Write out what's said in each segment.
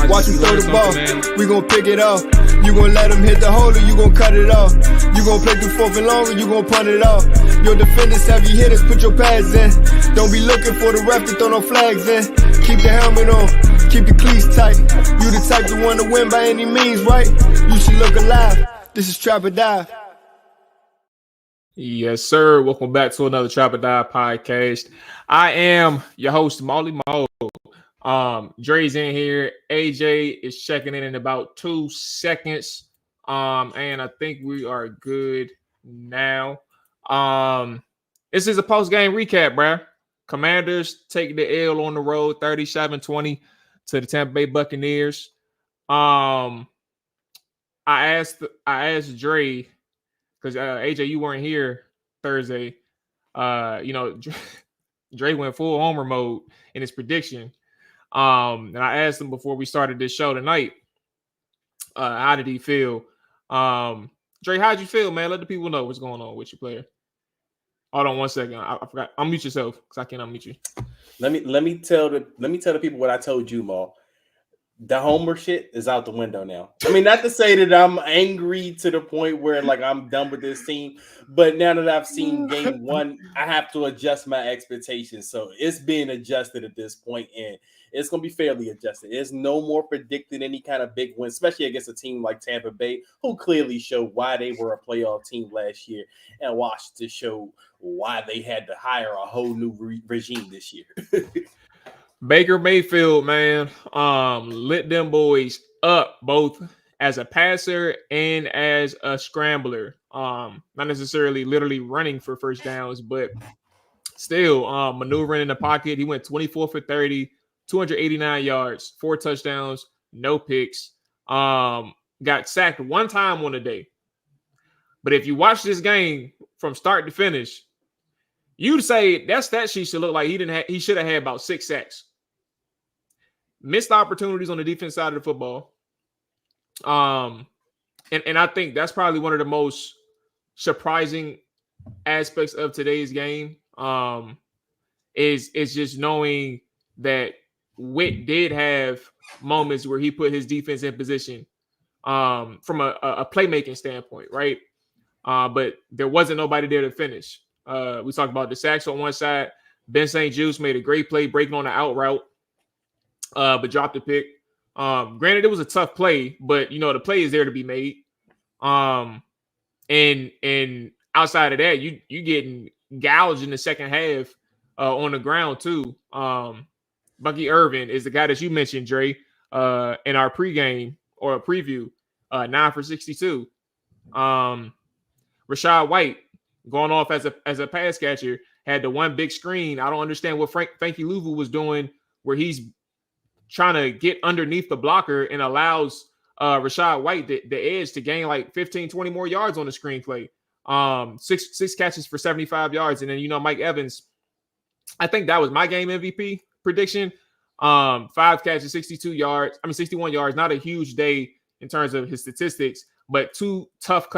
Watch him throw the ball. We gon' pick it off. You gon' let him hit the hole or you gon' cut it off. You gon' play through fourth and long or you gon' punt it off. Your defenders, heavy hitters, put your pads in. Don't be looking for the ref to throw no flags in. Keep the helmet on, keep the cleats tight. You the type to want to win by any means, right? You should look alive. This is Trap or Dive. Yes, sir. Welcome back to another Trap or Dive podcast. I am your host, Molly Mual. Dre's in here. AJ is checking in about 2 seconds. And I think we are good now. This is a post-game recap, bruh. Commanders take the L on the road, 37-20 to the Tampa Bay Buccaneers. I asked Dre, because AJ, you weren't here Thursday. Dre went full homer mode in his prediction. And I asked him before we started this show tonight, how did he feel? Dre, how'd you feel, man? Let the people know what's going on with your player. Hold on 1 second. I forgot. Unmute yourself because I can't unmute you. Let me tell the people what I told you, Maul. The homer shit is out the window now. I mean, not to say that I'm angry to the point where like I'm done with this team, but now that I've seen game one, I have to adjust my expectations. So it's being adjusted at this point, and it's going to be fairly adjusted. There's no more predicting any kind of big win, especially against a team like Tampa Bay, who clearly showed why they were a playoff team last year, and Washington showed why they had to hire a whole new regime this year. Baker Mayfield, man, lit them boys up both as a passer and as a scrambler. Not necessarily literally running for first downs, but still maneuvering in the pocket. He went 24 for 30, 289 yards, 4 touchdowns, no picks. Got sacked 1 time on the day. But if you watch this game from start to finish, you'd say that stat sheet should look like he should have had about 6 sacks. Missed opportunities on the defense side of the football. And I think that's probably one of the most surprising aspects of today's game. Is just knowing that Witt did have moments where he put his defense in position from a playmaking standpoint, right? But there wasn't nobody there to finish. We talked about the sacks on one side. Ben St. Juste made a great play breaking on the out route. But dropped the pick. Granted, it was a tough play, but the play is there to be made. And outside of that, you getting gouged in the second half on the ground too. Bucky Irvin is the guy that you mentioned, Dre, in our pregame or a preview. 9 for 62. Rashad White going off as a pass catcher had the one big screen. I don't understand what Frankie Louvu was doing, where he's trying to get underneath the blocker and allows Rashad White the edge to gain like 15, 20 more yards on the screenplay. 6 catches for 75 yards. And then, Mike Evans, I think that was my game MVP prediction. 5 catches, 61 yards. Not a huge day in terms of his statistics, but 2 tough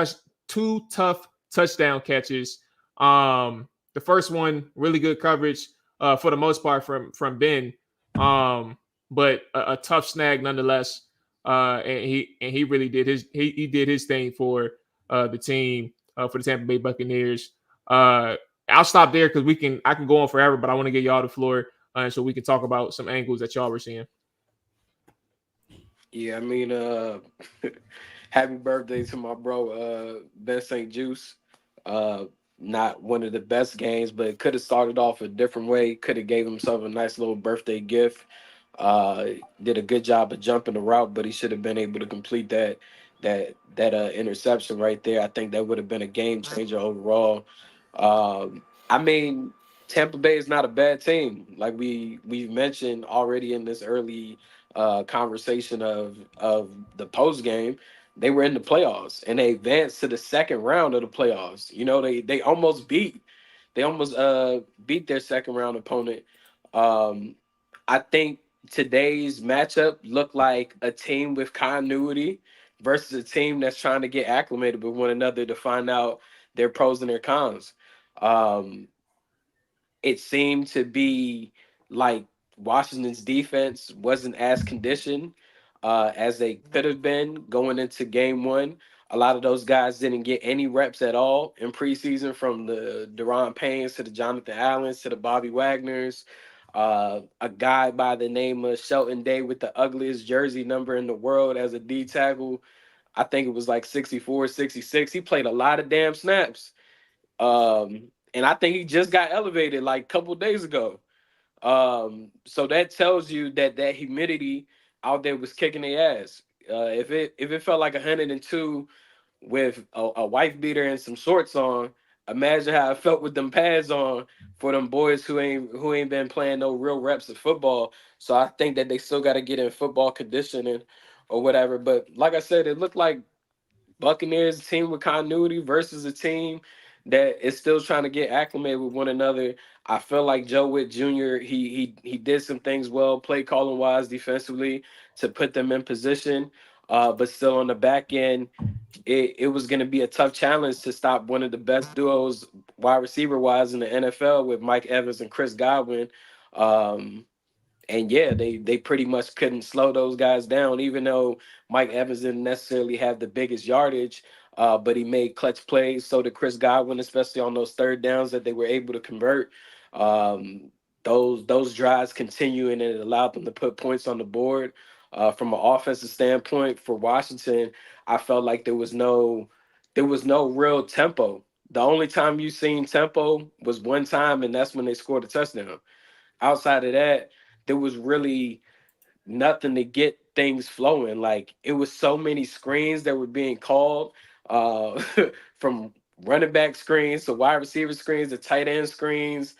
touchdown catches. The first one, really good coverage for the most part from Ben. But a tough snag nonetheless. And he really did his thing for the team, for the Tampa Bay Buccaneers. I'll stop there because I can go on forever, but I want to get y'all the floor so we can talk about some angles that y'all were seeing. Yeah, I mean, Happy birthday to my bro, Ben St. Juice. Not one of the best games, but could have started off a different way. Could have gave himself a nice little birthday gift. Uh, did a good job of jumping the route, but he should have been able to complete that interception right there. I think that would have been a game changer overall. I mean, Tampa Bay is not a bad team, like we've mentioned already in this early conversation of the post game. They were in the playoffs and they advanced to the second round of the playoffs. You know, they almost beat their second round opponent. Um, I think today's matchup looked like a team with continuity versus a team that's trying to get acclimated with one another to find out their pros and their cons. Um, it seemed to be like Washington's defense wasn't as conditioned as they could have been going into game one. A lot of those guys didn't get any reps at all in preseason, from the Deron Paynes to the Jonathan Allens to the Bobby Wagners. A guy by the name of Shelton Day with the ugliest jersey number in the world as a D tackle. I think it was like 64, 66. He played a lot of damn snaps. And I think he just got elevated like a couple days ago. So that tells you that that humidity out there was kicking their ass. If it felt like 102 with a wife beater and some shorts on, imagine how it felt with them pads on for them boys who ain't been playing no real reps of football. So I think that they still got to get in football conditioning or whatever. But like I said, it looked like Buccaneers, a team with continuity versus a team that is still trying to get acclimated with one another. I feel like Joe Witt Jr. He did some things well, play calling wise defensively to put them in position. But still on the back end, it was going to be a tough challenge to stop one of the best duos wide receiver wise in the NFL with Mike Evans and Chris Godwin. Um, and yeah, they pretty much couldn't slow those guys down, even though Mike Evans didn't necessarily have the biggest yardage, but he made clutch plays. So did Chris Godwin, especially on those third downs that they were able to convert. Um, those drives continue, and it allowed them to put points on the board. From an offensive standpoint for Washington, I felt like there was no real tempo. The only time you seen tempo was one time, and that's when they scored a touchdown. Outside of that, there was really nothing to get things flowing. Like, it was so many screens that were being called, uh, from running back screens to wide receiver screens to tight end screens.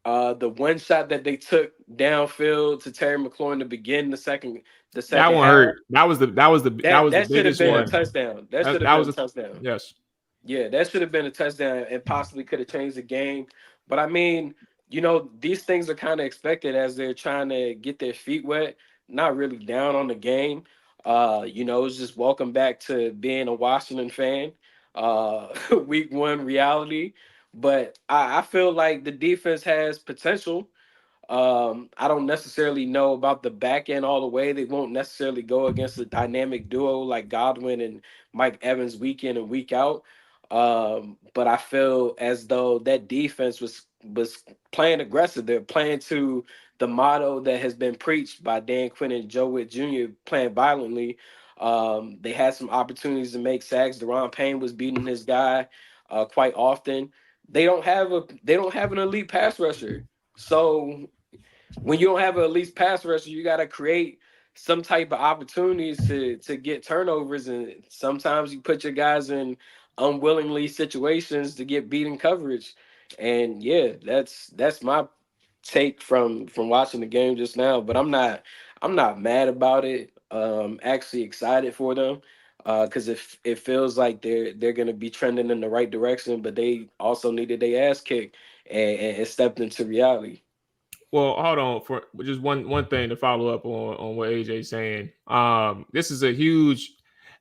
The one shot that they took downfield to Terry McLaurin to begin the That second one half, hurt. That was the that should have biggest been a one. touchdown. That should That, have that been was a a touchdown. yes. Yeah, that should have been a touchdown and possibly could have changed the game. But I mean, these things are kind of expected as they're trying to get their feet wet, not really down on the game. It's just welcome back to being a Washington fan. Week one reality. But I feel like the defense has potential. I don't necessarily know about the back end all the way. They won't necessarily go against a dynamic duo like Godwin and Mike Evans week in and week out. But I feel as though that defense was playing aggressive. They're playing to the motto that has been preached by Dan Quinn and Joe Witt Jr., playing violently. They had some opportunities to make sacks. Deron Payne was beating his guy quite often. They don't have an elite pass rusher. So when you don't have an elite pass rusher, you got to create some type of opportunities to get turnovers, and sometimes you put your guys in unwillingly situations to get beaten coverage. And yeah, that's my take from watching the game just now. But I'm not mad about it. Actually excited for them because it feels like they're gonna be trending in the right direction, but they also needed their ass kicked and stepped into reality. Well, hold on for just one thing to follow up on what AJ's saying. This is a huge.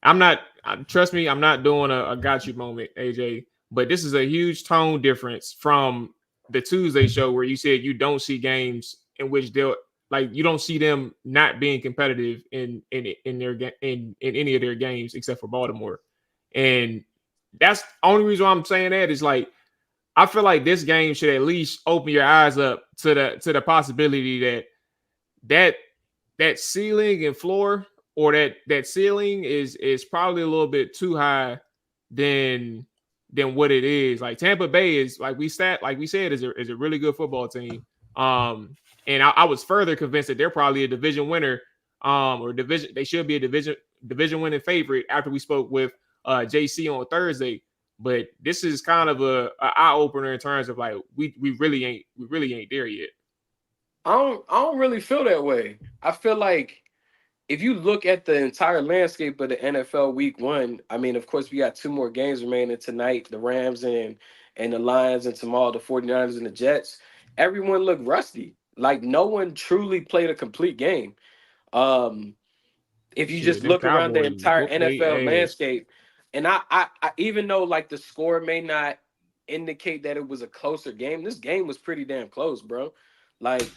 I'm not. Trust me, I'm not doing a got you moment, AJ. But this is a huge tone difference from the Tuesday show where you said you don't see games in which they'll like you don't see them not being competitive in their in any of their games except for Baltimore, and that's the only reason why I'm saying that is like I feel like this game should at least open your eyes up to the possibility that that ceiling and floor or that ceiling is probably a little bit too high than what it is. Like Tampa Bay is, like we said, is a really good football team. And I was further convinced that they're probably a division winner, or division. They should be a division winning favorite after we spoke with JC on Thursday. But this is kind of a eye opener in terms of like we really ain't there yet. I don't really feel that way. I feel like if you look at the entire landscape of the NFL Week 1, I mean, of course, we got 2 more games remaining tonight: the Rams and the Lions, and tomorrow the 49ers and the Jets. Everyone looked rusty. Like no one truly played a complete game. If you just look around the entire NFL landscape, and I even though like the score may not indicate that it was a closer game, this game was pretty damn close, bro. Like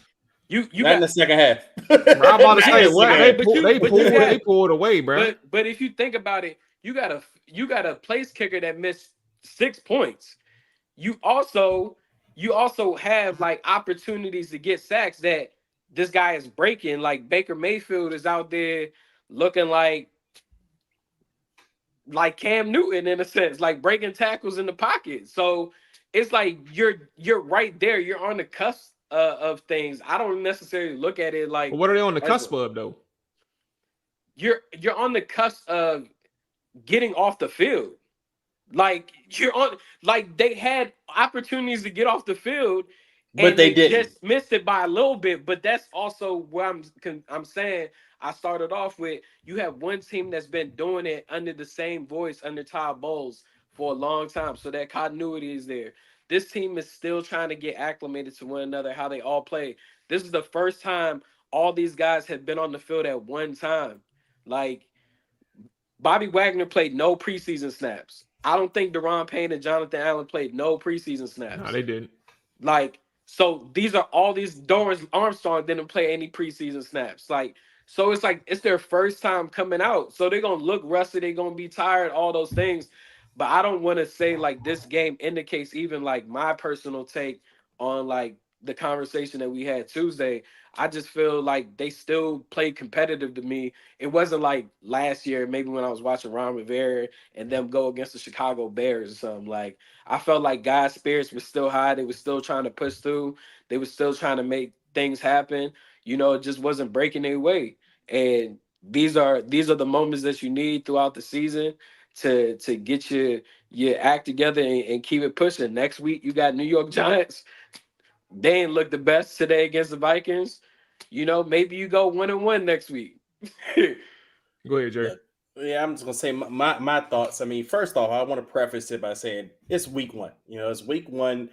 you not got in the second half. I'm about to say what they pulled away, bro. But if you think about it, you got a place kicker that missed 6 points. You also have like opportunities to get sacks that this guy is breaking. Like Baker Mayfield is out there looking like Cam Newton in a sense, like breaking tackles in the pocket. So it's like you're right there. You're on the cusp of things. I don't necessarily look at it like. But what are they on the cusp of though? You're on the cusp of getting off the field. Like you're on. Like they had opportunities to get off the field, but they didn't. Just missed it by a little bit. But that's also where I'm saying. I started off with, you have one team that's been doing it under the same voice under Todd Bowles for a long time. So that continuity is there. This team is still trying to get acclimated to one another, how they all play. This is the first time all these guys have been on the field at one time. Like, Bobby Wagner played no preseason snaps. I don't think Deron Payne and Jonathan Allen played no preseason snaps. No, they didn't. Like, so these are all these. Dorrance Armstrong didn't play any preseason snaps. Like, so it's like it's their first time coming out. So they're going to look rusty. They're going to be tired, all those things. But I don't want to say like this game indicates even like my personal take on like the conversation that we had Tuesday. I just feel like they still played competitive to me. It wasn't like last year, maybe when I was watching Ron Rivera and them go against the Chicago Bears or something. Like I felt like guys' spirits were still high. They were still trying to push through. They were still trying to make things happen. You know, it just wasn't breaking their way. And these are the moments that you need throughout the season to get your act together and keep it pushing. Next week, you got New York Giants. They ain't look the best today against the Vikings. You know, maybe you go 1-1 next week. Go ahead, Jerry. Yeah, I'm just gonna say my thoughts. I mean, first off, I want to preface it by saying it's week 1. You know, it's week 1.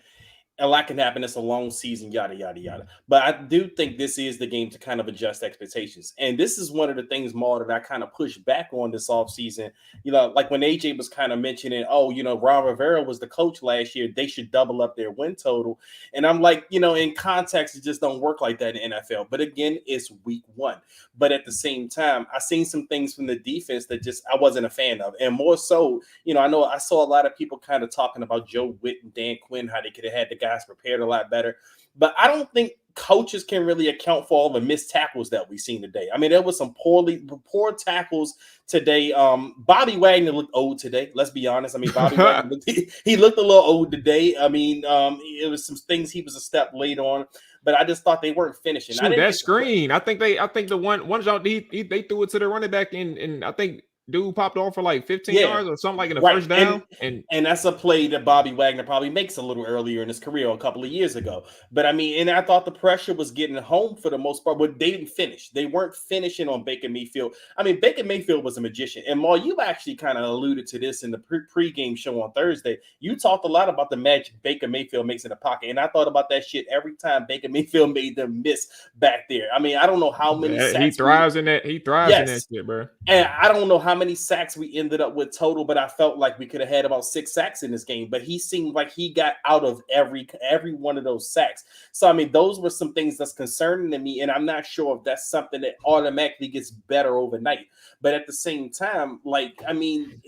A lot can happen. It's a long season, yada, yada, yada. But I do think this is the game to kind of adjust expectations. And this is one of the things, Maul, that I kind of pushed back on this offseason. You know, like when AJ was kind of mentioning, oh, you know, Ron Rivera was the coach last year. They should double up their win total. And I'm like, you know, in context, it just don't work like that in the NFL. But again, it's week 1. But at the same time, I seen some things from the defense that just I wasn't a fan of. And more so, you know I saw a lot of people kind of talking about Joe Witt and Dan Quinn, how they could have had the guys prepared a lot better. But I don't think coaches can really account for all the missed tackles that we've seen today. I mean, there was some poor tackles today. Bobby Wagner looked old today. Let's be honest. I mean, Bobby Wagner he looked a little old today. I mean, it was some things he was a step late on, but I just thought they weren't finishing. Shoot, that screen. I think the one shot they threw it to the running back and I think dude popped on for like 15 yards or something like in the first down. And that's a play that Bobby Wagner probably makes a little earlier in his career a couple of years ago. But I mean, and I thought the pressure was getting home for the most part, but they didn't finish. They weren't finishing on Baker Mayfield. I mean, Baker Mayfield was a magician. And Maul, you actually kind of alluded to this in the pregame show on Thursday. You talked a lot about the magic Baker Mayfield makes in the pocket. And I thought about that shit every time Baker Mayfield made them miss back there. I mean, I don't know how many sacks he thrives in that. He thrives in that shit, bro. And I don't know how many sacks we ended up with total, but I felt like we could have had about 6 sacks in this game. But he seemed like he got out of every one of those sacks. So I mean, those were some things that's concerning to me, and I'm not sure if that's something that automatically gets better overnight. But at the same time, like I mean,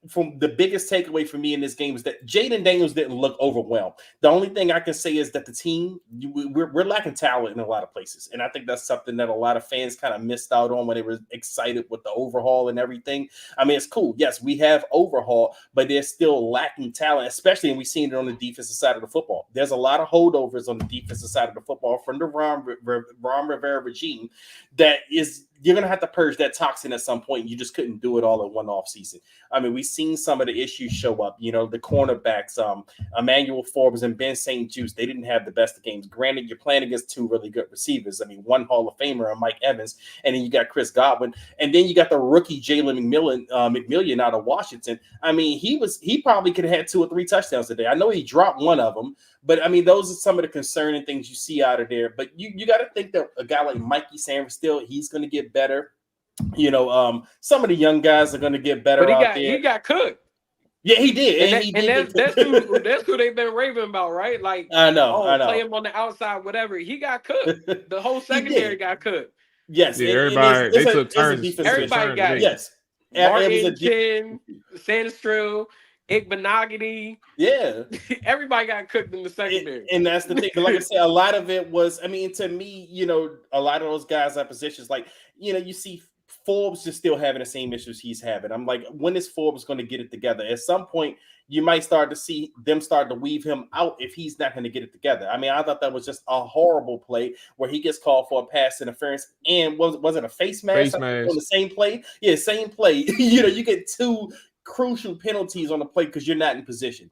from the biggest takeaway for me in this game is that Jayden Daniels didn't look overwhelmed. The only thing I can say is that the team, we're lacking talent in a lot of places. And I think that's something that a lot of fans kind of missed out on when they were excited with the overhaul and everything. I mean, it's cool. Yes, we have overhaul, but they're still lacking talent, especially, and we've seen it on the defensive side of the football. There's a lot of holdovers on the defensive side of the football from the Ron Rivera regime that is, you're going to have to purge that toxin at some point. You just couldn't do it all in one off season. I mean, we've seen some of the issues show up. You know, the cornerbacks, Emmanuel Forbes and Ben St. Juste, they didn't have the best of games. Granted, you're playing against two really good receivers. I mean, one Hall of Famer and Mike Evans, and then you got Chris Godwin, and then you got the rookie Jalen McMillian out of Washington. I mean, he probably could have had 2 or 3 touchdowns today. I know he dropped one of them, but I mean, those are some of the concerning things you see out of there. But you got to think that a guy like Mikey Sanders, still, he's going to get better. You know, some of the young guys are going to get better. But he got cooked. Yeah, he did. That's who they've been raving about, right? Like, I know. Play him on the outside, whatever. He got cooked. The whole secondary got cooked. Yes, yeah, everybody they took turns. Everybody got it. Yes, Martin Chin, Sandstrom, Igbenogany. Yeah, everybody got cooked in the secondary. And that's the thing. But like I said, a lot of it was, I mean, to me, you know, a lot of those guys at positions, like, you know, you see Forbes just still having the same issues he's having. I'm like, when is Forbes going to get it together? At some point, you might start to see them start to weave him out if he's not going to get it together. I mean, I thought that was just a horrible play where he gets called for a pass interference, and was it a face mask on the same play? Yeah, same play. You know, you get 2 crucial penalties on the play because you're not in position.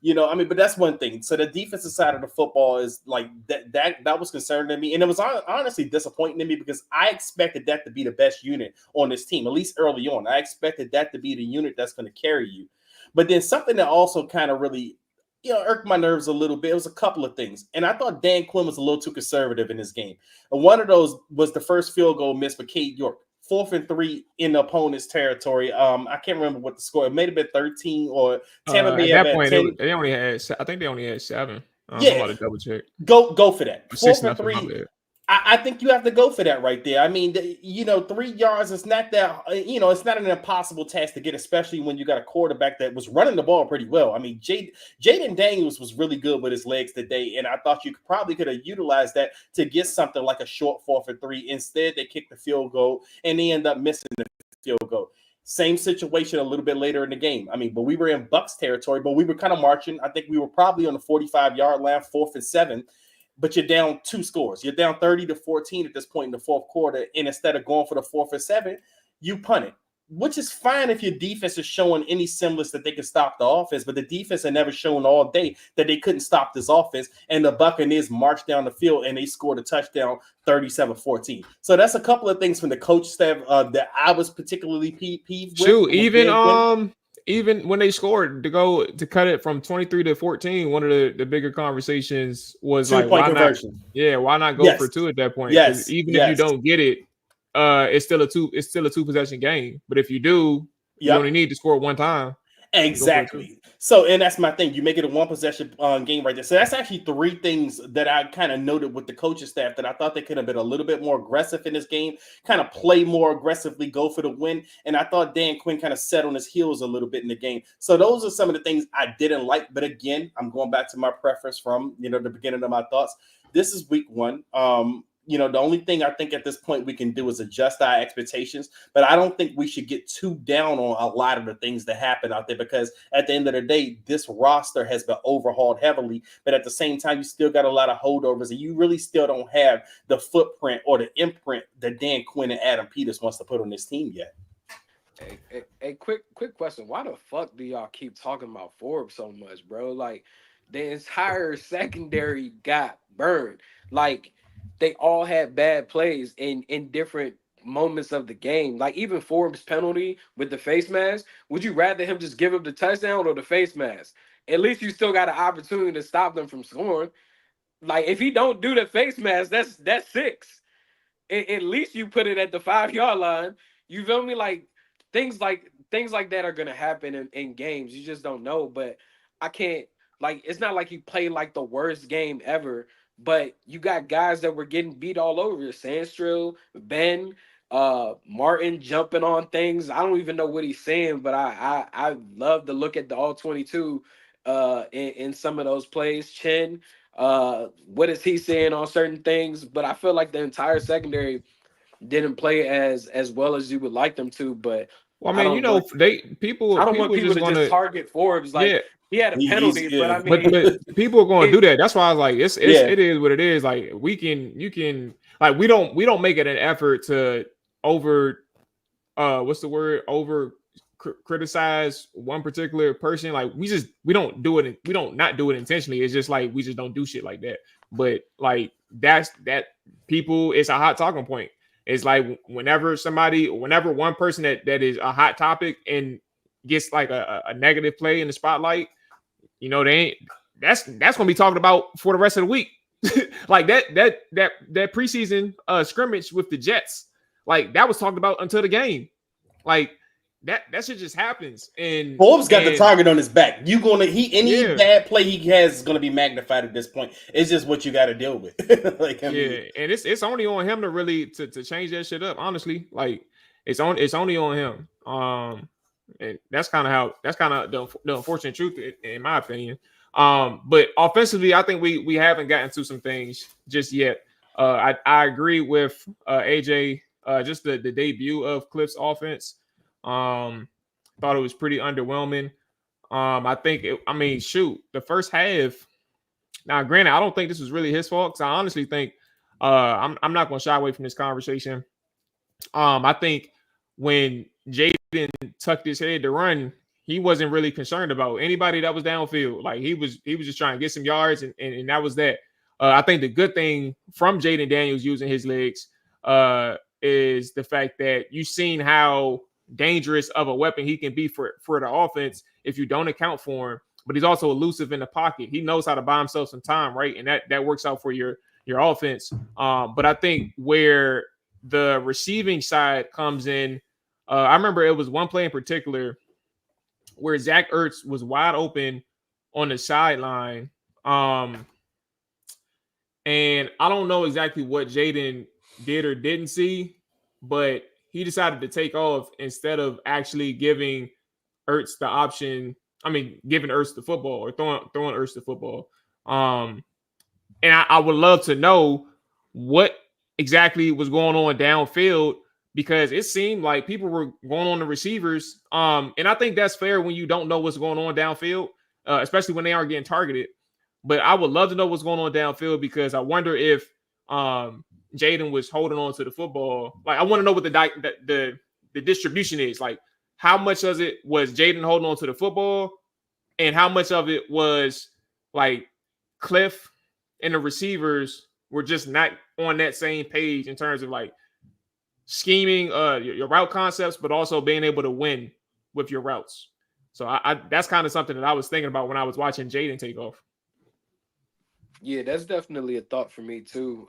You know, I mean, but that's one thing. So the defensive side of the football is like that was concerning to me. And it was honestly disappointing to me because I expected that to be the best unit on this team, at least early on. I expected that to be the unit that's going to carry you. But then something that also kind of really, you know, irked my nerves a little bit. It was a couple of things. And I thought Dan Quinn was a little too conservative in this game. And one of those was the first field goal missed for Cade York. 4th and 3 in the opponent's territory. I can't remember what the score. It may have been 13 or Tampa Bay. At that point, they only had. I think they only had 7. Yeah, I'm about to double check. Go for that. 4th and 3. I think you have to go for that right there. I mean, you know, 3 yards is not that, you know, it's not an impossible task to get, especially when you got a quarterback that was running the ball pretty well. I mean, Jayden Daniels was really good with his legs today, and I thought you probably could have utilized that to get something like a short 4th and 3. Instead, they kicked the field goal, and they end up missing the field goal. Same situation a little bit later in the game. I mean, but we were in Bucs territory, but we were kind of marching. I think we were probably on the 45-yard line, 4th and 7. But you're down 2 scores. You're down 30-14 at this point in the 4th quarter. And instead of going for the 4th and 7, you punt it, which is fine if your defense is showing any semblance that they can stop the offense. But the defense had never shown all day that they couldn't stop this offense. And the Buccaneers marched down the field and they scored a touchdown 37-14. So that's a couple of things from the coach staff that I was particularly peeved with. Shoot, even when they scored to cut it from 23-14, one of the bigger conversations was like, why not go for 2 at that point? Yes, even if you don't get it, it's still a 2 possession game. But if you do, you only need to score 1 time. Exactly. So, and that's my thing. You make it a 1 possession game right there. So that's actually 3 things that I kind of noted with the coaching staff that I thought they could have been a little bit more aggressive in this game, kind of play more aggressively, go for the win. And I thought Dan Quinn kind of set on his heels a little bit in the game. So those are some of the things I didn't like. But again, I'm going back to my preference from, you know, the beginning of my thoughts. This is week 1. You know, the only thing I think at this point we can do is adjust our expectations, but I don't think we should get too down on a lot of the things that happen out there because at the end of the day, this roster has been overhauled heavily, but at the same time, you still got a lot of holdovers and you really still don't have the footprint or the imprint that Dan Quinn and Adam Peters wants to put on this team yet. Hey, quick question. Why the fuck do y'all keep talking about Forbes so much, bro? Like, the entire secondary got burned. Like, they all had bad plays in different moments of the game. Like even Forbes' penalty with the face mask, would you rather him just give up the touchdown or the face mask? At least you still got an opportunity to stop them from scoring. Like if he don't do the face mask, that's 6. At least you put it at the 5-yard line. You feel me? Like things like that are gonna happen in games. You just don't know. But I can't, like, it's not like you play like the worst game ever. But you got guys that were getting beat all over. Sandstrom, Ben, Martin jumping on things. I don't even know what he's saying, but I love to look at the all 22 in some of those plays. Chin, what is he saying on certain things? But I feel like the entire secondary didn't play as well as you would like them to. But Well, I I mean, don't want I don't want people people just to going just to target Forbes like yeah. he had a penalty, but I But mean people are going to do that. That's why I was like, Yeah. it is what it is. Like you can like we don't make it an effort to over what's the word, over criticize one particular person. Like we don't do it. We don't not do it intentionally. It's just like we just don't do shit like that. But like that people, it's a hot talking point. It's like whenever one person that is a hot topic and gets like a negative play in the spotlight, you know, they ain't that's gonna be talked about for the rest of the week. Like that preseason scrimmage with the Jets, like that was talked about until the game. Like that shit just happens. And Forbes got the target on his back. Any yeah. bad play he has is gonna be magnified at this point. It's just what you got to deal with. Like, I mean, and it's only on him to really to change that shit up. Honestly, like it's only on him. And that's kind of the unfortunate truth in my opinion. But offensively, I think we haven't gotten to some things just yet. I agree with AJ. Just the debut of Cliff's offense. Thought it was pretty underwhelming. I think the first half. Now, granted, I don't think this was really his fault because I honestly think I'm not going to shy away from this conversation. I think when Jayden tucked his head to run, he wasn't really concerned about anybody that was downfield. Like he was just trying to get some yards, and that was that. I think the good thing from Jayden Daniels using his legs is the fact that you've seen how dangerous of a weapon he can be for the offense if you don't account for him. But he's also elusive in the pocket. He knows how to buy himself some time, right? And that works out for your offense. But I think where the receiving side comes in, I remember it was one play in particular where Zach Ertz was wide open on the sideline. And I don't know exactly what Jayden did or didn't see, but he decided to take off instead of actually giving Ertz the option. I mean, giving Ertz the football or throwing Ertz the football. And I would love to know what exactly was going on downfield because it seemed like people were going on the receivers. And I think that's fair when you don't know what's going on downfield, especially when they aren't getting targeted. But I would love to know what's going on downfield because I wonder if Jayden was holding on to the football. Like I want to know what the distribution is. Like how much of it was Jayden holding on to the football, and how much of it was like Cliff and the receivers were just not on that same page in terms of like scheming your route concepts, but also being able to win with your routes. So I that's kind of something that I was thinking about when I was watching Jayden take off. Yeah, that's definitely a thought for me too.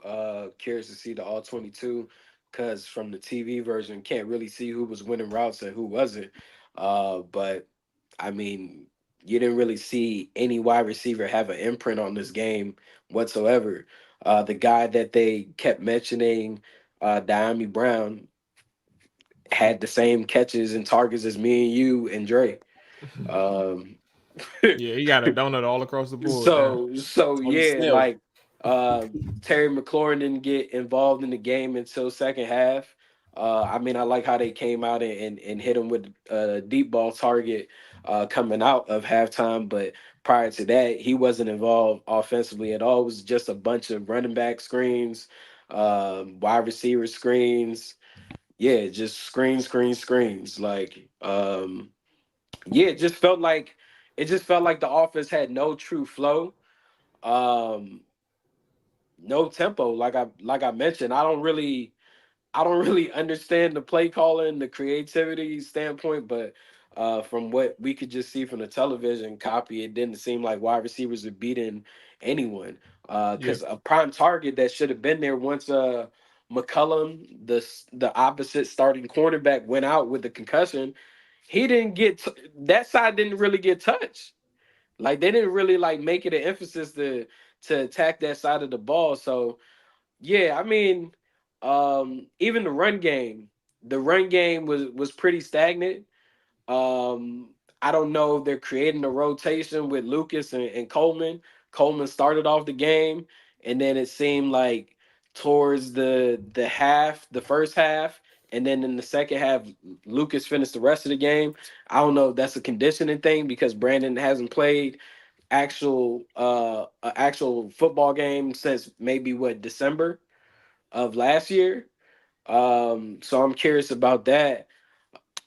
Curious to see the all 22 because from the TV version, can't really see who was winning routes and who wasn't. But I mean, you didn't really see any wide receiver have an imprint on this game whatsoever. The guy that they kept mentioning, Diami Brown, had the same catches and targets as me and you and Dre. Um, Yeah, he got a donut all across the board. so yeah, still. like Terry McLaurin didn't get involved in the game until second half. I mean, I like how they came out and hit him with a deep ball target coming out of halftime, but prior to that, he wasn't involved offensively at all. It was just a bunch of running back screens, wide receiver screens. Yeah, just screens. Like, yeah, it just felt like the offense had no true flow, no tempo. Like I mentioned, I don't really understand the play calling, the creativity standpoint, but from what we could just see from the television copy, it didn't seem like wide receivers were beating anyone. Yeah. Because a prime target that should have been there once McCullum, the opposite starting cornerback, went out with the concussion, he didn't get that side didn't really get touched. Like they didn't really like make it an emphasis to attack that side of the ball. So yeah, I mean, even the run game, the run game was pretty stagnant. I don't know if they're creating a rotation with Lucas and Coleman. Coleman started off the game, and then it seemed like towards the first half, and then in the second half, Lucas finished the rest of the game. I don't know if that's a conditioning thing because Brandon hasn't played actual football game since maybe December of last year. So I'm curious about that.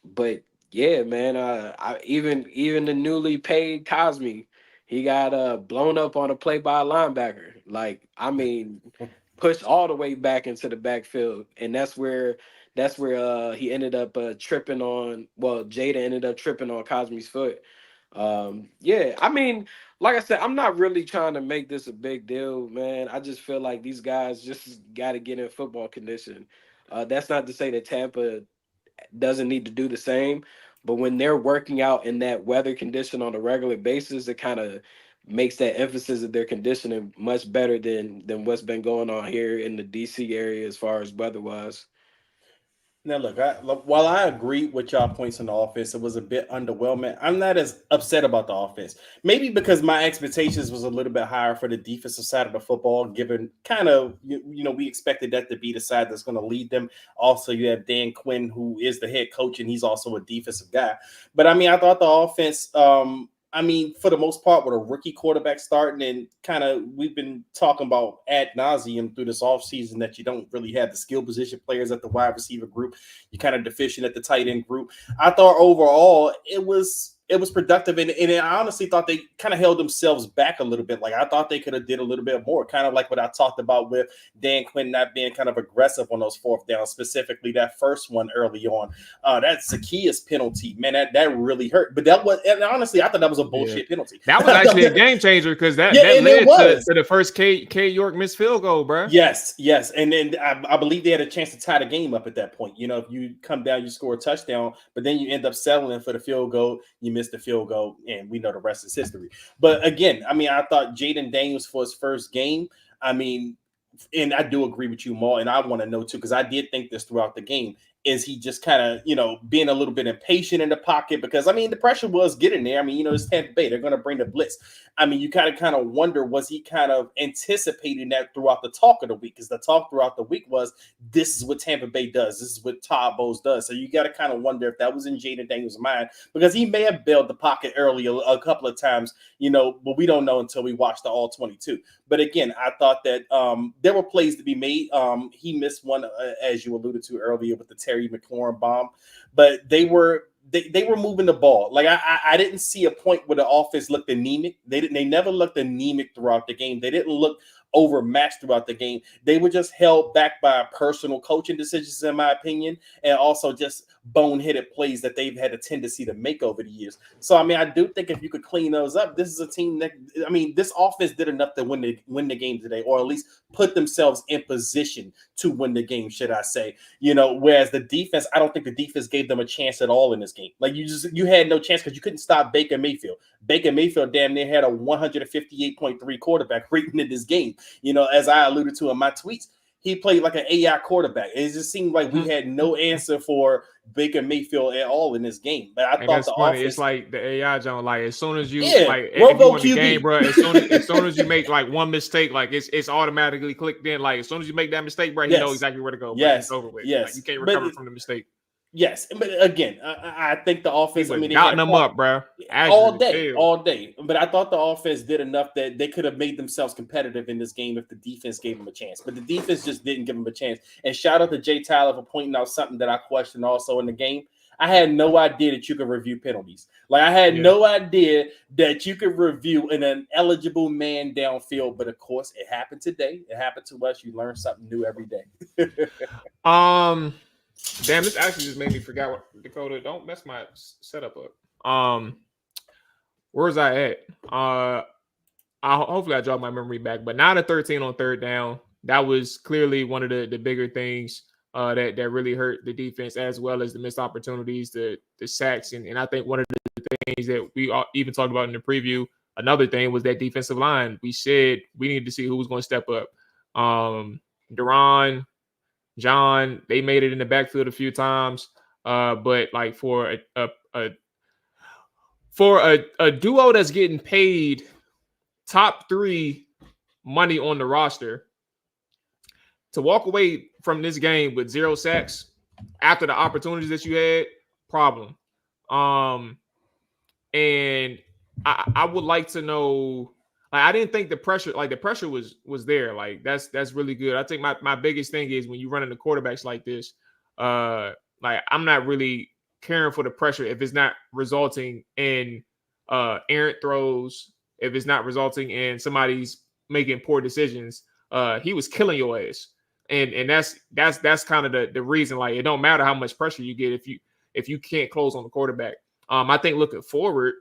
But yeah, man, even the newly paid Cosme, he got blown up on a play by a linebacker. Like, I mean, pushed all the way back into the backfield, and that's where he ended up tripping on. Well, Jada ended up tripping on Cosme's foot. Yeah, I mean, like I said, I'm not really trying to make this a big deal, man. I just feel like these guys just got to get in football condition. That's not to say that Tampa doesn't need to do the same, but when they're working out in that weather condition on a regular basis, it kind of makes that emphasis of their conditioning much better than what's been going on here in the DC area as far as weather wise. Now, look, while I agree with y'all points on the offense, it was a bit underwhelming. I'm not as upset about the offense. Maybe because my expectations was a little bit higher for the defensive side of the football, given kind of, we expected that to be the side that's going to lead them. Also, you have Dan Quinn, who is the head coach, and he's also a defensive guy. But, I mean, I thought the offense for the most part, with a rookie quarterback starting, and kind of we've been talking about ad nauseum through this offseason that you don't really have the skill position players at the wide receiver group. You're kind of deficient at the tight end group. I thought overall it was productive, and I honestly thought they kind of held themselves back a little bit. Like, I thought they could have did a little bit more, kind of like what I talked about with Dan Quinn not being kind of aggressive on those fourth downs, specifically that first one early on. That Zacchaeus penalty, man, that really hurt. But that was, and honestly, I thought that was a bullshit penalty. That was actually a game changer because that led to the first K York missed field goal, bro. Yes, and then I believe they had a chance to tie the game up at that point. If you come down, you score a touchdown, but then you end up settling for the field goal. You missed the field goal, and we know the rest is history. But again, I mean, I thought Jayden Daniels for his first game, and I do agree with you, Mual, and I want to know too, because I did think this throughout the game. Is he just kind of, being a little bit impatient in the pocket? Because, the pressure was getting there. It's Tampa Bay. They're going to bring the blitz. You kind of wonder, was he kind of anticipating that throughout the talk of the week? Because the talk throughout the week was, this is what Tampa Bay does. This is what Todd Bowles does. So you got to kind of wonder if that was in Jayden Daniels' mind, because he may have bailed the pocket early a couple of times, but we don't know until we watch the all 22. But again, I thought that there were plays to be made. He missed one, as you alluded to earlier, with the Terry McLaurin bomb, but they were moving the ball. Like, I didn't see a point where the offense looked anemic. They never looked anemic throughout the game. They didn't look overmatched throughout the game. They were just held back by personal coaching decisions, in my opinion, and also just boneheaded plays that they've had a tendency to make over the years. So, I do think if you could clean those up, this is a team that, this offense did enough to win the game today, or at least put themselves in position to win the game, should I say. Whereas the defense, I don't think the defense gave them a chance at all in this game. Like, you had no chance because you couldn't stop Baker Mayfield. Baker Mayfield damn near had a 158.3 quarterback rating in this game. As I alluded to in my tweets, he played like an AI quarterback. It just seemed like we had no answer for Baker Mayfield at all in this game. But I thought the offense, it's like the AI John. Like, as soon as you if you win the game, bro, as soon as you make like one mistake, like it's automatically clicked in. Like, as soon as you make that mistake, bro, you know exactly where to go. Bro. Yes, it's over with. Yes, like, you can't recover from the mistake. Yes, but again, I think the offense. They gotten them up, bro, all day. But I thought the offense did enough that they could have made themselves competitive in this game if the defense gave them a chance. But the defense just didn't give them a chance. And shout out to Jay Tyler for pointing out something that I questioned also in the game. I had no idea that you could review penalties. Like, I had no idea that you could review an eligible man downfield. But of course, it happened today. It happened to us. You learn something new every day. Damn, this actually just made me forget what Dakota. Don't mess my setup up. Where was I at? Hopefully I draw my memory back. But 9 of 13 on third down. That was clearly one of the bigger things that really hurt the defense, as well as the missed opportunities, the sacks, and I think one of the things that we even talked about in the preview. Another thing was that defensive line. We said we needed to see who was going to step up. Duran, John, they made it in the backfield a few times. But like for a duo that's getting paid top 3 money on the roster to walk away from this game with 0 sacks after the opportunities that you had, problem. And I would like to know. Like, I didn't think the pressure was there. Like that's really good. I think my biggest thing is when you run into quarterbacks like this, like I'm not really caring for the pressure if it's not resulting in errant throws, if it's not resulting in somebody's making poor decisions. He was killing your ass. And that's kind of the reason. Like, it don't matter how much pressure you get if you can't close on the quarterback. I think looking forward,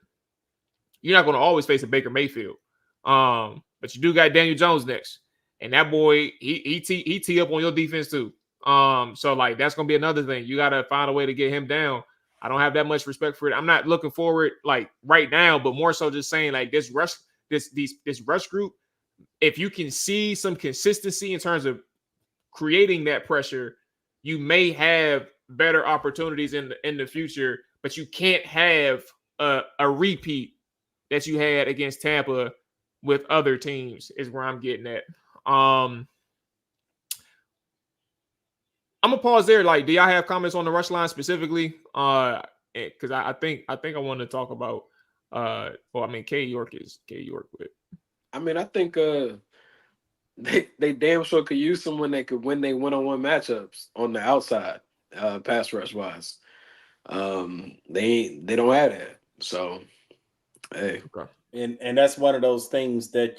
you're not going to always face a Baker Mayfield. But you do got Daniel Jones next, and that boy he tee up on your defense too. So like that's going to be another thing. You got to find a way to get him down. I don't have that much respect for it. I'm not looking forward like right now, but more so just saying like this rush group. If you can see some consistency in terms of creating that pressure, you may have better opportunities in the future, but you can't have a repeat that you had against Tampa with other teams is where I'm getting at. I'm gonna pause there. Like, do y'all have comments on the rush line specifically? Because I think I want to talk about K York, but I mean, I think they damn sure could use them when they could win they one-on-one matchups on the outside, pass rush wise. They don't have that. So hey. Okay. And that's one of those things that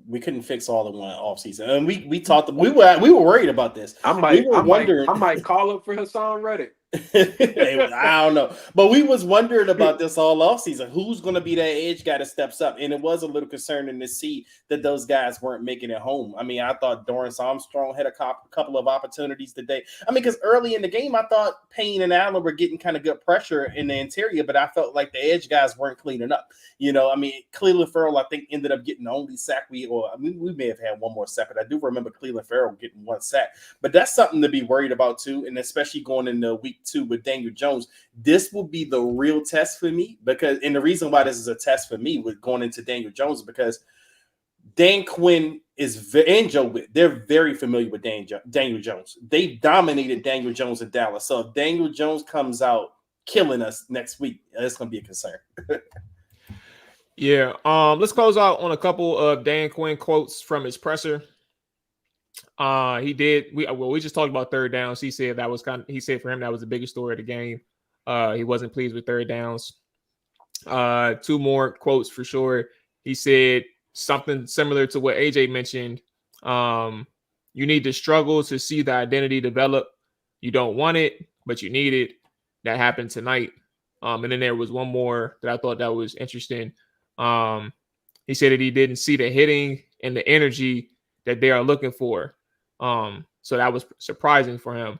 we couldn't fix all in one offseason. And we talked. We were worried about this. I might call up for Hassan Reddick. I don't know, but we was wondering about this all offseason. Who's going to be that edge guy that steps up? And it was a little concerning to see that those guys weren't making it home. I mean, I thought Dorrance Armstrong had a couple of opportunities today. I mean, because early in the game, I thought Payne and Allen were getting kind of good pressure in the interior, but I felt like the edge guys weren't cleaning up. I mean, Cleveland Farrell, I think, ended up getting the only sack we may have had one more sack, but I do remember Cleveland Farrell getting 1 sack. But that's something to be worried about too, and especially going into week 2 with Daniel Jones. This will be the real test for me and the reason why this is a test for me with going into Daniel Jones is because Dan Quinn and Joe Witt, they're very familiar with Daniel Jones. They dominated Daniel Jones in Dallas. So if Daniel Jones comes out killing us next week, it's going to be a concern. Yeah. Let's close out on a couple of Dan Quinn quotes from his presser. He did. We just talked about third downs. He said he said for him that was the biggest story of the game. He wasn't pleased with third downs. 2 more quotes for sure. He said something similar to what AJ mentioned. You need to struggle to see the identity develop. You don't want it, but you need it. That happened tonight. And then there was one more that I thought that was interesting. He said that he didn't see the hitting and the energy that they are looking for. So that was surprising for him.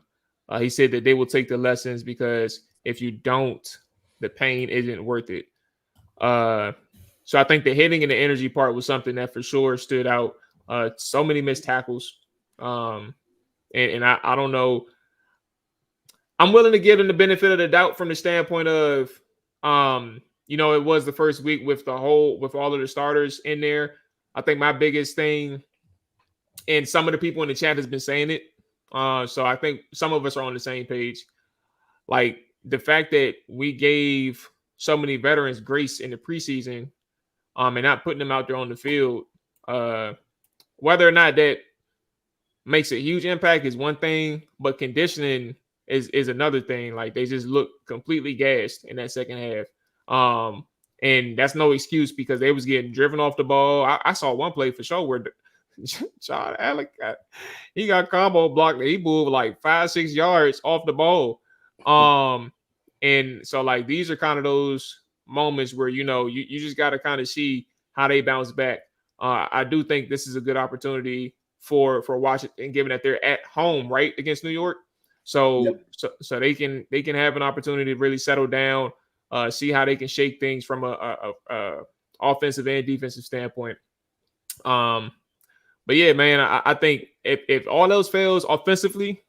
He said that they will take the lessons because if you don't, the pain isn't worth it. So I think the hitting and the energy part was something that for sure stood out. So many missed tackles. And I don't know. I'm willing to give him the benefit of the doubt from the standpoint of, it was the first week with all of the starters in there. I think my biggest thing, and some of the people in the chat has been saying it. So I think some of us are on the same page. Like the fact that we gave so many veterans grace in the preseason, and not putting them out there on the field, whether or not that makes a huge impact is one thing, but conditioning is another thing. Like they just look completely gassed in that second half. And that's no excuse because they was getting driven off the ball. I saw one play for sure where John Alec he got combo blocked. He moved like 5-6 yards off the ball. And so like these are kind of those moments where you just got to kind of see how they bounce back. I do think this is a good opportunity for Washington, given that they're at home right against New York. So so they can have an opportunity to really settle down, see how they can shake things from a offensive and defensive standpoint. But yeah, man, I think if all else fails offensively,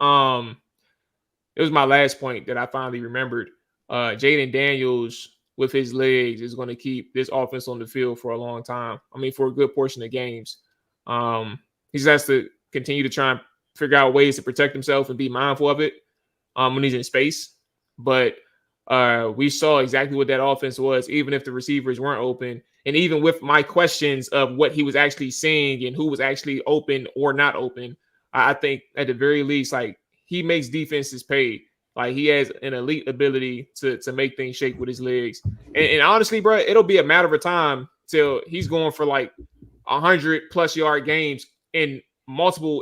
It was my last point that I finally remembered. Jayden Daniels with his legs is going to keep this offense on the field for a long time. I mean, for a good portion of games. He just has to continue to try and figure out ways to protect himself and be mindful of it when he's in space. But we saw exactly what that offense was, even if the receivers weren't open. And even with my questions of what he was actually seeing and who was actually open or not open, I think at the very least, like, he makes defenses pay. Like, he has an elite ability to make things shake with his legs. And honestly, bro, it'll be a matter of time till he's going for like 100+ yard games in multiple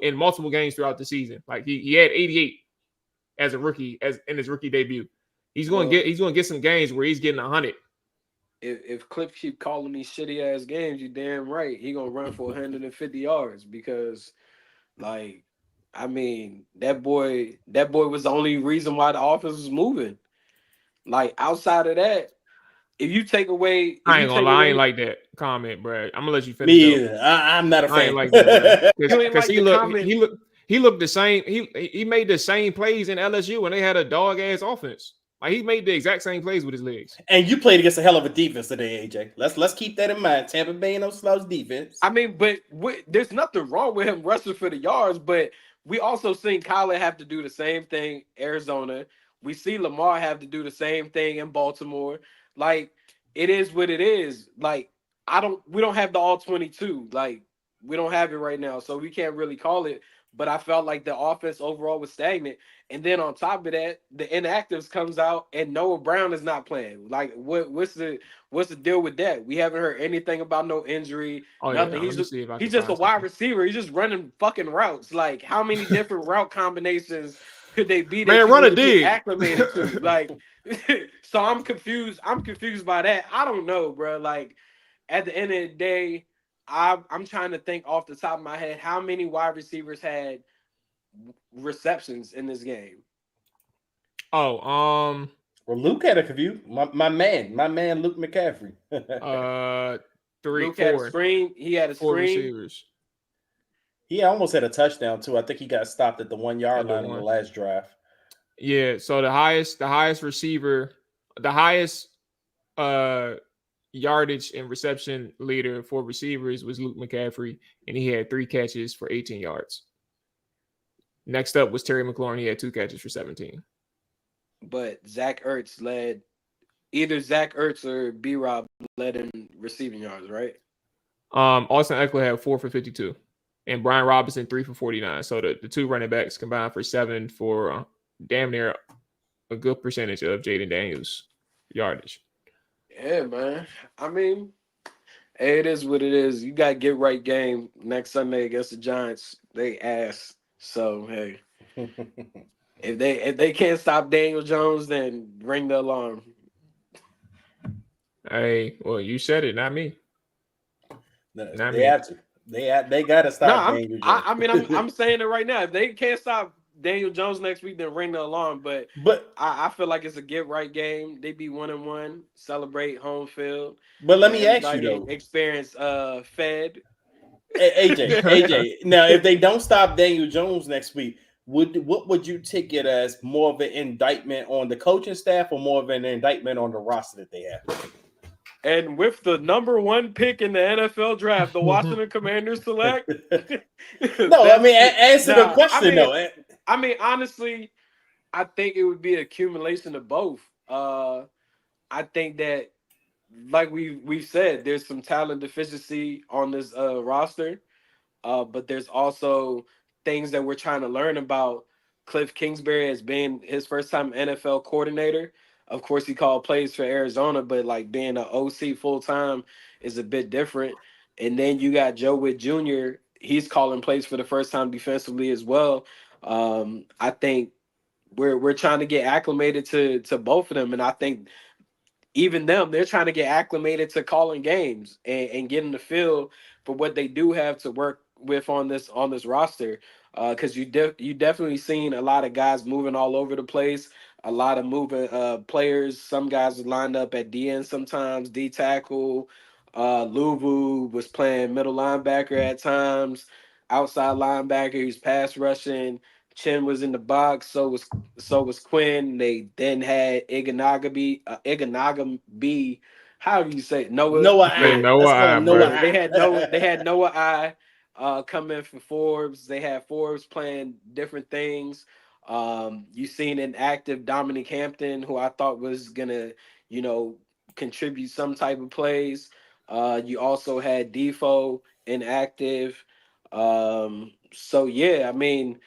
games throughout the season. Like, he had 88 as a rookie, as in his rookie debut. He's going to get some games where he's getting 100. If Cliff keep calling these shitty ass games, you damn right he gonna run for 150 yards because, like, I mean, that boy was the only reason why the offense was moving. Like, outside of that, if you take away, I ain't gonna lie, I ain't like that comment, bro. I'm gonna let you finish. Me either. I'm not a fan. I ain't like that, You ain't because like he looked the same. He made the same plays in LSU when they had a dog ass offense. Like, he made the exact same plays with his legs. And you played against a hell of a defense today, AJ. Let's keep that in mind. Tampa Bay ain't no slouch defense. I mean, but there's nothing wrong with him rushing for the yards, but we also seen Kyler have to do the same thing Arizona. We see Lamar have to do the same thing in Baltimore. Like, it is what it is. Like, we don't have the all 22. Like, we don't have it right now, so we can't really call it. But I felt like the offense overall was stagnant. And then on top of that, the inactives comes out and Noah Brown is not playing. Like, what's the deal with that? We haven't heard anything about no injury. Nothing. Yeah, He's just a wide receiver. He's just running fucking routes. Like, how many different route combinations could they be that Man, you run a get dig. acclimated to? Like, so I'm confused. I'm confused by that. I don't know, bro. Like, at the end of the day, I'm trying to think off the top of my head how many wide receivers had receptions in this game. Well, Luke had a few. My man, Luke McCaffrey. Luke had a screen. He had a four screen. receivers. He almost had a touchdown too. I think he got stopped at the 1 yard line in the last drive. Yeah. So the highest receiver, the highest yardage and reception leader for receivers was Luke McCaffrey, and he had 3 catches for 18 yards. Next up was Terry McLaurin. He had 2 catches for 17. But Zach Ertz led, either Zach Ertz or B-Rob led in receiving yards, right? Austin Eckler had 4 for 52, and Brian Robinson 3 for 49. So the 2 running backs combined for 7 for damn near a good percentage of Jayden Daniels' yardage. Yeah, man. I mean, hey, it is what it is. You got to get right game next Sunday against the Giants. They ass. So, hey, if they can't stop Daniel Jones, then ring the alarm. Hey, well, you said it, not me. They have to. They got to stop Daniel Jones. I mean, I'm saying it right now. If they can't stop Daniel Jones next week, then ring the alarm. But I feel like it's a get right game. They be 1-1, celebrate home field. But let me ask you though, experience Fed. AJ. Now, if they don't stop Daniel Jones next week, what would you take it as, more of an indictment on the coaching staff or more of an indictment on the roster that they have? And with the number 1 pick in the NFL draft, the Washington Commanders select. No, I mean, answer the question though. I mean, honestly, I think it would be an accumulation of both. I think that, like we've said, there's some talent deficiency on this roster, but there's also things that we're trying to learn about Cliff Kingsbury as being his first time NFL coordinator. Of course, he called plays for Arizona, but like being an OC full time is a bit different. And then you got Joe Witt Jr. He's calling plays for the first time defensively as well. I think we're trying to get acclimated to both of them, and I think even them, they're trying to get acclimated to calling games and getting the feel for what they do have to work with on this roster. Because you definitely seen a lot of guys moving all over the place, a lot of moving players. Some guys are lined up at DN sometimes, D tackle. Luvu was playing middle linebacker at times, outside linebacker. He's pass rushing. Chen was in the box. So was Quinn. They then had Iganagabi. How do you say it? Noah? Noah Say I. Noah Let's call I, him bro. Noah Yeah, I. they had Noah come in for Forbes. They had Forbes playing different things. You seen an active Dominic Hampton, who I thought was gonna, contribute some type of plays. You also had Defoe inactive. So yeah, I mean,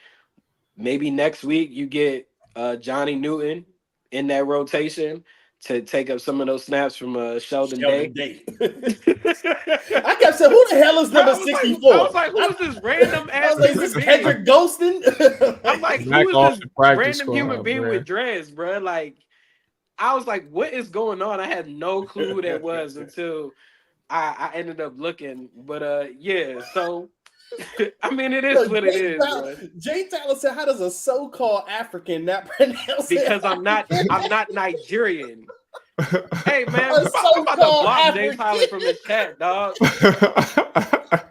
maybe next week you get Johnny Newton in that rotation to take up some of those snaps from Sheldon Day. Sheldon Day. I kept saying, who the hell is number 64? I was like, who is this random I ass was like, is human this being? Kendrick Ghostin? I'm like, Back who off is the this practice random human squad, being bro. with dreads, bro? Like, I was like, what is going on? I had no clue who that was until I ended up looking. But yeah, so I mean, it is what it is, bro. Jay Tyler said, how does a so-called African not pronounce Because it? I'm not Nigerian. Hey man, A I'm about to so-called block Jay African. Tyler from his chat, dog.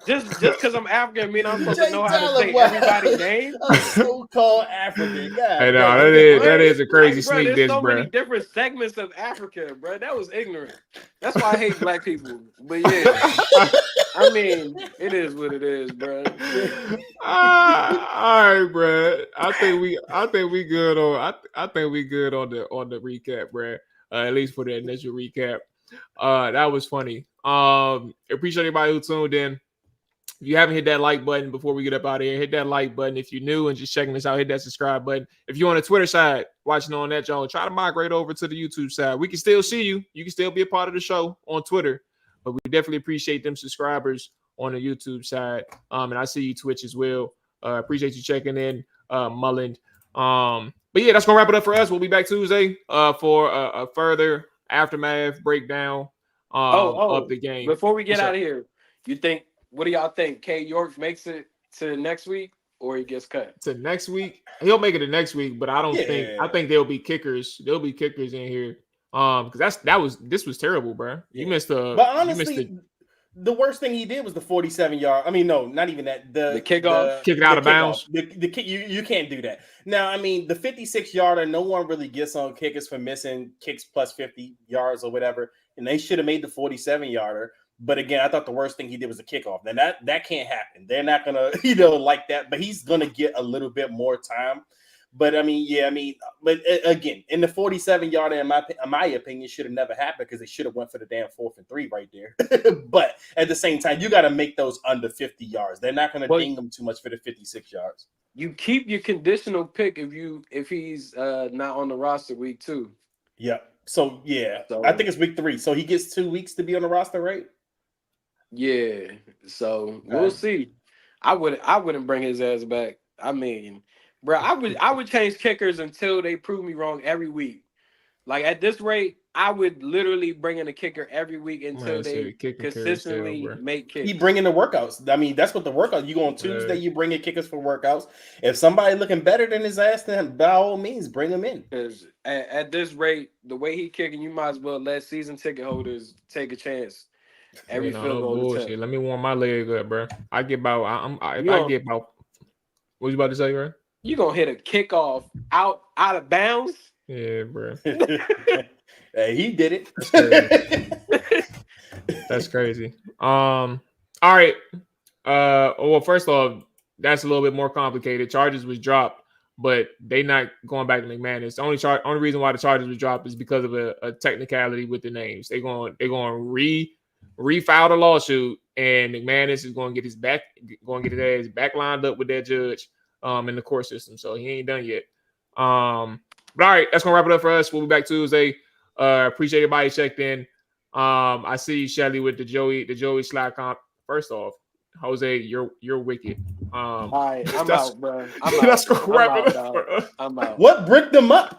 Just because I'm African, I mean I'm supposed to know how to say everybody's name. A so-called African. God, Hey, no, damn. that is a crazy bro, sneak there's diss, so bro. many different segments of Africa, bro. That was ignorant. That's why I hate black people. But yeah, I mean, it is what it is, bro. All right, bro. I think we good on. I think we good on the recap, bro. At least for the initial recap. That was funny. Appreciate everybody who tuned in. If you haven't hit that like button before we get up out of here, hit that like button. If you're new and just checking us out, hit that subscribe button. If you're on the Twitter side, watching on that, y'all, try to migrate over to the YouTube side. We can still see you. You can still be a part of the show on Twitter, but we definitely appreciate them subscribers on the YouTube side. And I see you Twitch as well. Appreciate you checking in, Mullen. But yeah, that's gonna wrap it up for us. We'll be back Tuesday for a further aftermath breakdown of the game. Before we get out of here, what do y'all think? K York makes it to next week or he gets cut? To next week, he'll make it to next week, but I don't think. I think there'll be kickers. There'll be kickers in here. Because this was terrible, bro. You missed the. But honestly, the worst thing he did was the 47-yard. I mean, no, not even that. The kickoff, kick it out of bounds. The kick, you can't do that. Now, I mean, the 56-yarder, no one really gets on kickers for missing kicks plus 50 yards or whatever, and they should have made the 47-yarder. But again, I thought the worst thing he did was a kickoff. Then that can't happen. They're not gonna, like that. But he's gonna get a little bit more time. But but again, in the 47-yarder, in my opinion, should have never happened because they should have went for the damn 4th and 3 right there. But at the same time, you got to make those under 50 yards. They're not going to ding them too much for the 56 yards. You keep your conditional pick if he's not on the roster week 2. Yeah. So I think it's week 3. So he gets 2 weeks to be on the roster, right? Yeah. So we'll see. I wouldn't bring his ass back. I mean, bro, I would change kickers until they prove me wrong every week. Like at this rate, I would literally bring in a kicker every week until they consistently make kicks. He bring in the workouts. I mean, that's what the workout. You go on Tuesday, you bring in kickers for workouts. If somebody looking better than his ass, then by all means, bring him in. Because at this rate, the way he kicking, you might as well let season ticket holders take a chance. Every field goal bullshit. Let me warm my leg up, bro. I get about. I get about. What you about to say, bro? You gonna hit a kickoff out of bounds? Yeah, bro. Hey, he did it. That's crazy. That's crazy. All right. Well, first off, that's a little bit more complicated. Charges was dropped, but they not going back to McManus. The only reason why the charges was dropped is because of a technicality with the names. They're going refile the lawsuit, and McManus is going to get his ass back lined up with that judge in the court system. So he ain't done yet. But all right, that's gonna wrap it up for us. We'll be back Tuesday. Appreciate everybody checked in. I see Shelly with the Joey Slack comp. First off, Jose, you're wicked. All right, I'm out, bro. That's gonna wrap it up. I'm out. What bricked them up?